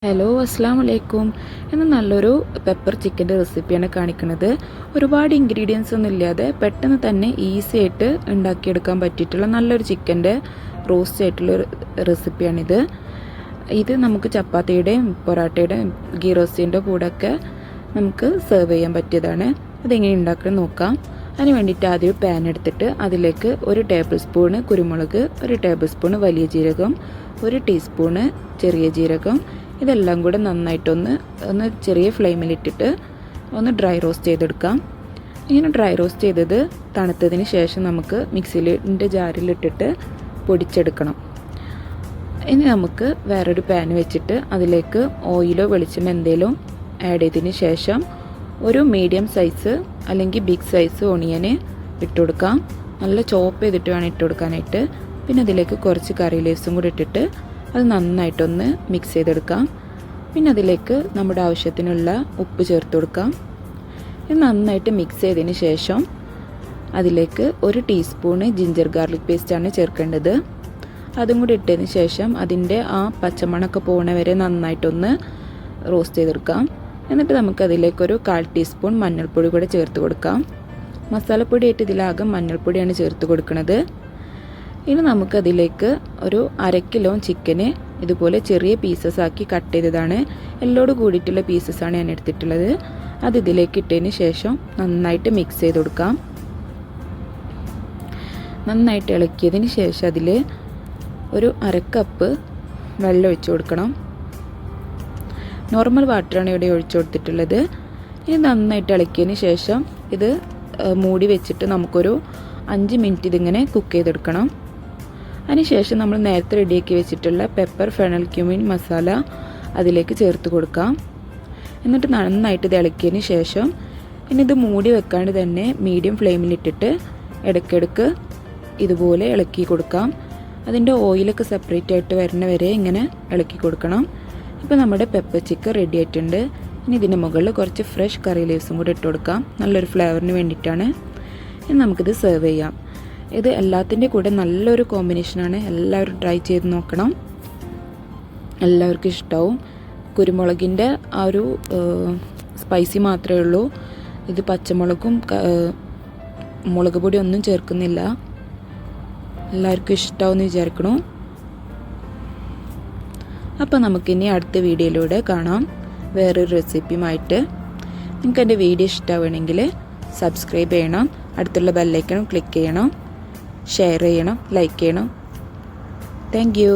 Hello അസ്സാം വലൈക്കും. ഇന്ന് നല്ലൊരു പെപ്പർ ചിക്കൻ്റെ റെസിപ്പിയാണ് കാണിക്കുന്നത്. ഒരുപാട് ഇൻഗ്രീഡിയൻസ് ഒന്നും ഇല്ലാതെ പെട്ടെന്ന് തന്നെ ഈസി ആയിട്ട് ഉണ്ടാക്കിയെടുക്കാൻ പറ്റിയിട്ടുള്ള നല്ലൊരു ചിക്കൻ്റെ റോസ്റ്റ് ആയിട്ടുള്ള റെസിപ്പിയാണിത്. ഇത് നമുക്ക് ചപ്പാത്തിയുടെയും പൊറാട്ടയുടെയും ഗീ റോസ്റ്റിൻ്റെ കൂടെയൊക്കെ നമുക്ക് സെർവ് ചെയ്യാൻ പറ്റിയതാണ്. അതെങ്ങനെ ഉണ്ടാക്കണം നോക്കാം. അതിന് വേണ്ടിയിട്ട് ആദ്യം പാൻ എടുത്തിട്ട് അതിലേക്ക് 1 ടേബിൾ സ്പൂണ് കുരുമുളക്, 1 ടേബിൾ സ്പൂണ് വലിയ ജീരകം, 1 ടീസ്പൂണ് ചെറിയ ജീരകം, ഇതെല്ലാം കൂടെ നന്നായിട്ടൊന്ന് ചെറിയ ഫ്ലെയിമിലിട്ടിട്ട് ഒന്ന് ഡ്രൈ റോസ്റ്റ് ചെയ്തെടുക്കാം. ഇങ്ങനെ ഡ്രൈ റോസ്റ്റ് ചെയ്തത് തണുത്തതിന് ശേഷം നമുക്ക് മിക്സിയിലിൻ്റെ ജാറിലിട്ടിട്ട് പൊടിച്ചെടുക്കണം. ഇനി നമുക്ക് വേറൊരു പാൻ വെച്ചിട്ട് അതിലേക്ക് ഓയിലോ വെളിച്ചെണ്ണ എന്തെങ്കിലും ആഡ് ചെയ്തതിന് ശേഷം ഒരു മീഡിയം സൈസ് അല്ലെങ്കിൽ ബിഗ് സൈസ് ഓണിയന് ഇട്ട് കൊടുക്കാം. നല്ല ചോപ്പ് ചെയ്തിട്ട് വേണം ഇട്ട് കൊടുക്കാനായിട്ട്. പിന്നെ അതിലേക്ക് കുറച്ച് കറി ലീവ്സും കൂടി ഇട്ടിട്ട് അത് നന്നായിട്ടൊന്ന് മിക്സ് ചെയ്തെടുക്കാം. പിന്നെ അതിലേക്ക് നമ്മുടെ ആവശ്യത്തിനുള്ള ഉപ്പ് ചേർത്ത് കൊടുക്കാം. ഇത് നന്നായിട്ട് മിക്സ് ചെയ്തതിന് ശേഷം അതിലേക്ക് 1 ടീസ്പൂണ് ജിഞ്ചർ ഗാർലിക് പേസ്റ്റാണ് ചേർക്കേണ്ടത്. അതും കൂടി ഇട്ടതിന് ശേഷം അതിൻ്റെ ആ പച്ചമണമൊക്കെ പോകണ വരെ നന്നായിട്ടൊന്ന് റോസ്റ്റ് ചെയ്തെടുക്കാം. എന്നിട്ട് നമുക്കതിലേക്കൊരു 1/4 ടീസ്പൂൺ മഞ്ഞൾപ്പൊടി കൂടെ ചേർത്ത് കൊടുക്കാം. മസാലപ്പൊടിയായിട്ട് ഇതിലാകെ മഞ്ഞൾപ്പൊടിയാണ് ചേർത്ത് കൊടുക്കുന്നത്. ഇനി നമുക്കതിലേക്ക് ഒരു 1/2 കിലോ ചിക്കന് ഇതുപോലെ ചെറിയ പീസസ് ആക്കി കട്ട് ചെയ്തതാണ്. എല്ലോട് കൂടിയിട്ടുള്ള പീസസാണ് ഞാൻ എടുത്തിട്ടുള്ളത്. അത് ഇതിലേക്ക് ഇട്ടതിന് ശേഷം നന്നായിട്ട് മിക്സ് ചെയ്ത് കൊടുക്കാം. നന്നായിട്ട് ഇളക്കിയതിന് ശേഷം അതിൽ ഒരു 1/2 കപ്പ് വെള്ളം ഒഴിച്ചു കൊടുക്കണം. നോർമൽ വാട്ടറാണ് ഇവിടെ ഒഴിച്ചു കൊടുത്തിട്ടുള്ളത്. ഇത് നന്നായിട്ട് ഇളക്കിയതിന് ശേഷം ഇത് മൂടി വെച്ചിട്ട് നമുക്കൊരു 5 മിനിറ്റ് ഇതിങ്ങനെ കുക്ക് ചെയ്തെടുക്കണം. അതിനുശേഷം നമ്മൾ നേരത്തെ റെഡിയാക്കി വെച്ചിട്ടുള്ള പെപ്പർ, ഫെനൽ, ക്യുമിൻ മസാല അതിലേക്ക് ചേർത്ത് കൊടുക്കാം. എന്നിട്ട് നന്നായിട്ട് ഇത് ഇളക്കിയതിന് ശേഷം ഇനി ഇത് മൂടി വെക്കാണ്ട് തന്നെ മീഡിയം ഫ്ലെയിമിലിട്ടിട്ട് ഇടയ്ക്കിടയ്ക്ക് ഇതുപോലെ ഇളക്കി കൊടുക്കാം. അതിൻ്റെ ഓയിലൊക്കെ സെപ്പറേറ്റ് ആയിട്ട് വരുന്ന വരെ ഇങ്ങനെ ഇളക്കി കൊടുക്കണം. ഇപ്പോൾ നമ്മുടെ പെപ്പർ ചിക്കൻ റെഡി ആയിട്ടുണ്ട്. ഇനി ഇതിൻ്റെ മുകളിൽ കുറച്ച് ഫ്രഷ് കറി ലീവ്സും കൂടി ഇട്ട് കൊടുക്കാം. നല്ലൊരു ഫ്ലേവറിന് വേണ്ടിയിട്ടാണ്. ഇനി നമുക്കിത് സെർവ് ചെയ്യാം. ഇത് എല്ലാത്തിൻ്റെ കൂടെ നല്ലൊരു കോമ്പിനേഷനാണ്. എല്ലാവരും ട്രൈ ചെയ്ത് നോക്കണം. എല്ലാവർക്കും ഇഷ്ടമാവും. കുരുമുളകിൻ്റെ ആ ഒരു സ്പൈസി മാത്രമേ ഉള്ളൂ. ഇത് പച്ചമുളകും മുളക് പൊടി ഒന്നും ചേർക്കുന്നില്ല. എല്ലാവർക്കും ഇഷ്ടമാവുമെന്ന് വിചാരിക്കണു. അപ്പോൾ നമുക്കിനി അടുത്ത വീഡിയോയിലൂടെ കാണാം വേറൊരു റെസിപ്പിയുമായിട്ട്. നിങ്ങൾക്ക് എൻ്റെ വീഡിയോ ഇഷ്ടമാവുകയാണെങ്കിൽ സബ്സ്ക്രൈബ് ചെയ്യണം, അടുത്തുള്ള ബെല്ലൈക്കൺ ക്ലിക്ക് ചെയ്യണം, ഷെയർ ചെയ്യണം, ലൈക്ക് ചെയ്യണം. Thank you.